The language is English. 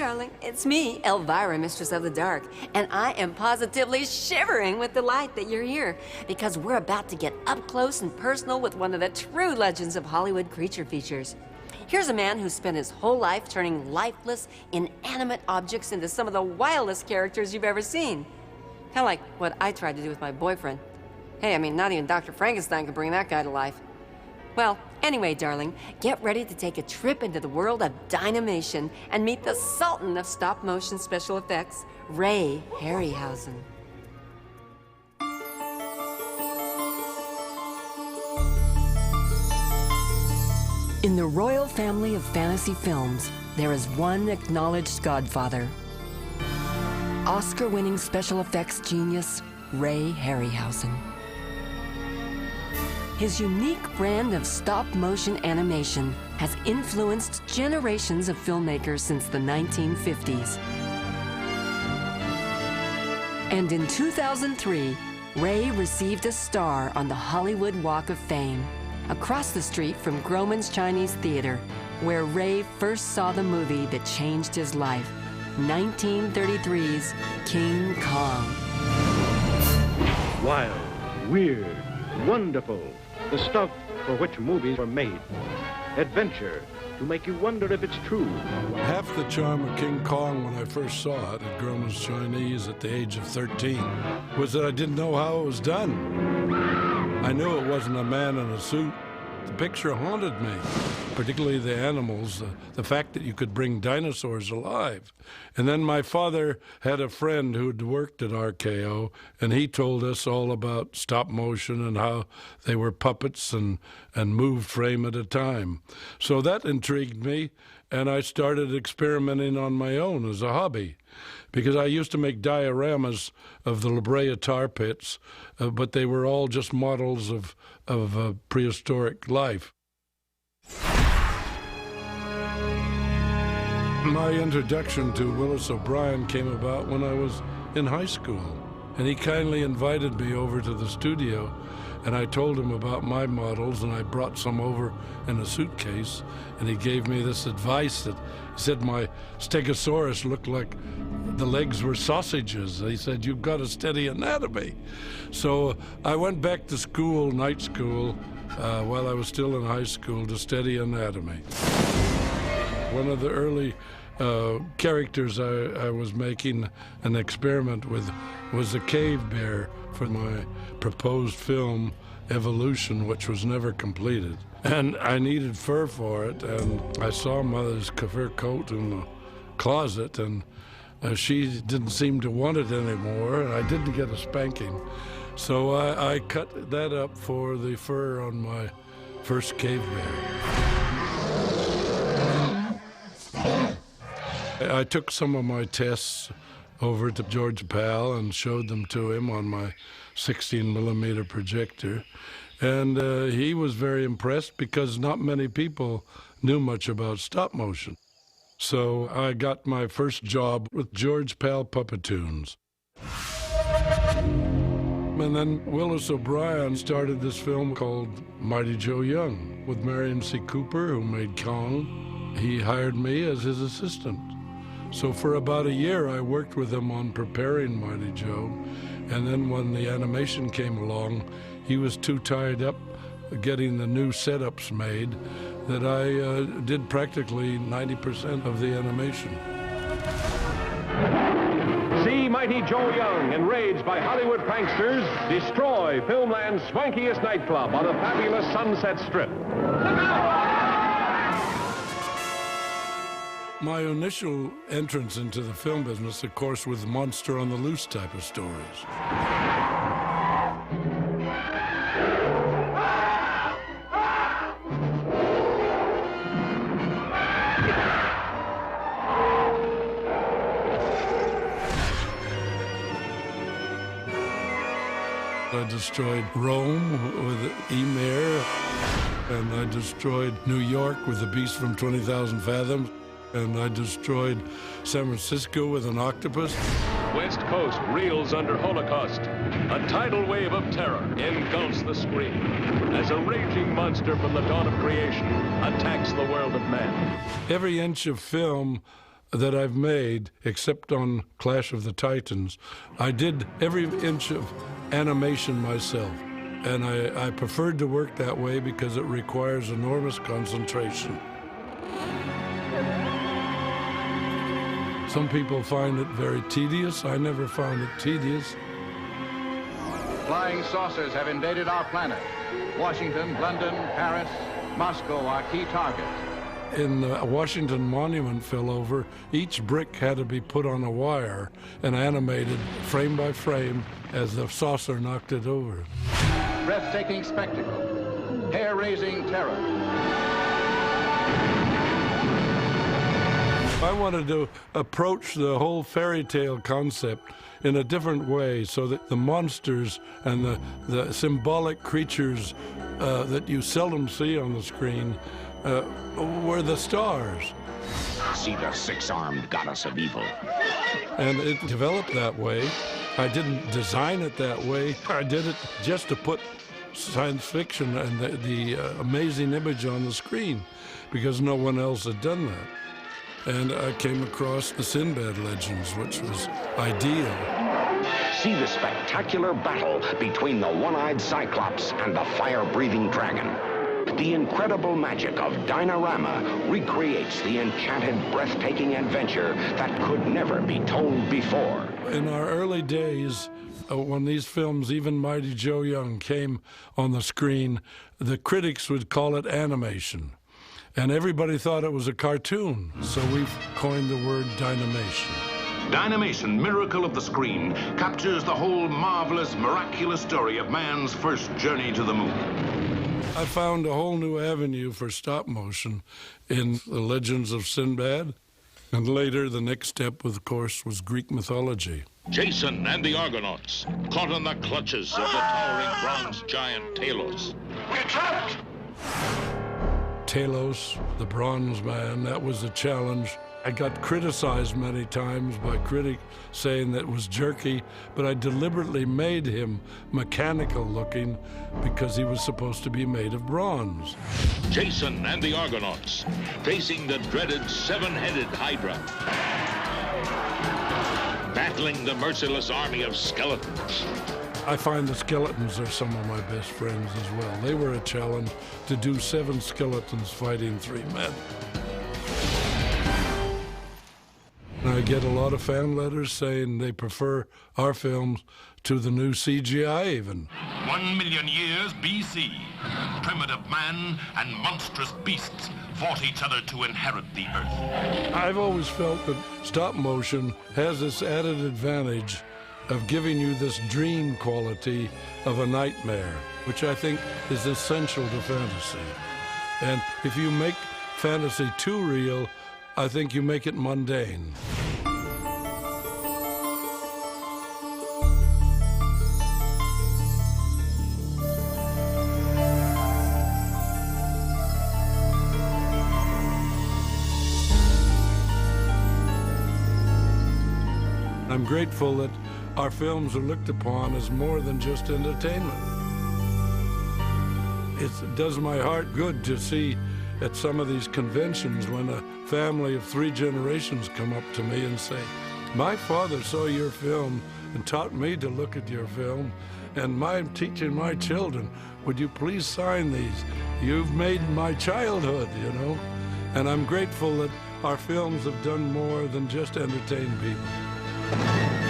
darling. It's me, Elvira, Mistress of the Dark. And I am positively shivering with delight that you're here, because we're about to get up close and personal with one of the true legends of Hollywood creature features. Here's a man who spent his whole life turning lifeless, inanimate objects into some of the wildest characters you've ever seen. Kind of like what I tried to do with my boyfriend. Hey, I mean, not even Dr. Frankenstein could bring that guy to life. Well, anyway, darling, get ready to take a trip into the world of Dynamation and meet the Sultan of stop-motion special effects, Ray Harryhausen. In the royal family of fantasy films, there is one acknowledged godfather. Oscar-winning special effects genius, Ray Harryhausen. His unique brand of stop-motion animation has influenced generations of filmmakers since the 1950s. And in 2003, Ray received a star on the Hollywood Walk of Fame, across the street from Grauman's Chinese Theater, where Ray first saw the movie that changed his life, 1933's King Kong. Wild, weird, wonderful. The stuff for which movies were made. Adventure, to make you wonder if it's true. Half the charm of King Kong when I first saw it at Grauman's Chinese at the age of 13 was that I didn't know how it was done. I knew it wasn't a man in a suit. The picture haunted me, particularly the animals, the fact that you could bring dinosaurs alive. And then my father had a friend who'd worked at RKO, and he told us all about stop motion and how they were puppets and moved frame at a time. So that intrigued me, and I started experimenting on my own as a hobby. Because I used to make dioramas of the La Brea tar pits, but they were all just models of prehistoric life. My introduction to Willis O'Brien came about when I was in high school, and he kindly invited me over to the studio, and I told him about my models, and I brought some over in a suitcase, and he gave me this advice that he said my Stegosaurus looked like the legs were sausages. He said, "You've got to study anatomy." So I went back to school, night school, while I was still in high school to study anatomy. One of the early characters I was making an experiment with was a cave bear for my proposed film, Evolution, which was never completed. And I needed fur for it, and I saw Mother's fur coat in the closet, and she didn't seem to want it anymore, and I didn't get a spanking. So I cut that up for the fur on my first cave bear. I took some of my tests over to George Pal and showed them to him on my 16-millimeter projector. And he was very impressed because not many people knew much about stop motion. So I got my first job with George Pal Puppetoons. And then Willis O'Brien started this film called Mighty Joe Young with Marion C. Cooper, who made Kong. He hired me as his assistant. So for about a year, I worked with him on preparing Mighty Joe. And then when the animation came along, he was too tied up getting the new setups made that I did practically 90% of the animation. See Mighty Joe Young, enraged by Hollywood pranksters, destroy Filmland's swankiest nightclub on the fabulous Sunset Strip. My initial entrance into the film business, of course, was Monster on the Loose type of stories. I destroyed Rome with Emir, and I destroyed New York with The Beast from 20,000 Fathoms, and I destroyed San Francisco with an octopus. West Coast reels under Holocaust. A tidal wave of terror engulfs the screen as a raging monster from the dawn of creation attacks the world of man. Every inch of film that I've made, except on Clash of the Titans, I did every inch of animation myself. And I preferred to work that way because it requires enormous concentration. Some people find it very tedious. I never found it tedious. Flying saucers have invaded our planet. Washington, London, Paris, Moscow are key targets. In the Washington Monument fell over, each brick had to be put on a wire and animated frame by frame as the saucer knocked it over. Breathtaking spectacle, hair-raising terror. I wanted to approach the whole fairy tale concept in a different way so that the monsters and the symbolic creatures that you seldom see on the screen were the stars. See the six-armed goddess of evil. And it developed that way. I didn't design it that way. I did it just to put science fiction and the amazing image on the screen because no one else had done that. And I came across the Sinbad legends, which was ideal. See the spectacular battle between the one-eyed Cyclops and the fire-breathing dragon. The incredible magic of Dinorama recreates the enchanted, breathtaking adventure that could never be told before. In our early days, when these films, even Mighty Joe Young, came on the screen, the critics would call it animation. And everybody thought it was a cartoon, so we've coined the word Dynamation. Dynamation, miracle of the screen, captures the whole marvelous, miraculous story of man's first journey to the moon. I found a whole new avenue for stop motion in the legends of Sinbad. And later, the next step, of course, was Greek mythology. Jason and the Argonauts, caught in the clutches of the towering bronze giant Talos. We're trapped! Talos, the bronze man, that was a challenge. I got criticized many times by critics saying that it was jerky, but I deliberately made him mechanical looking because he was supposed to be made of bronze. Jason and the Argonauts, facing the dreaded seven-headed Hydra. Battling the merciless army of skeletons. I find the skeletons are some of my best friends as well. They were a challenge to do 7 skeletons fighting 3 men. I get a lot of fan letters saying they prefer our films to the new CGI even. 1 million years BC, primitive man and monstrous beasts fought each other to inherit the earth. I've always felt that stop motion has this added advantage of giving you this dream quality of a nightmare, which I think is essential to fantasy. And if you make fantasy too real, I think you make it mundane. I'm grateful that our films are looked upon as more than just entertainment. It does my heart good to see at some of these conventions when a family of 3 generations come up to me and say, "My father saw your film and taught me to look at your film, and I'm teaching my children. Would you please sign these? You've made my childhood, you know?" And I'm grateful that our films have done more than just entertain people.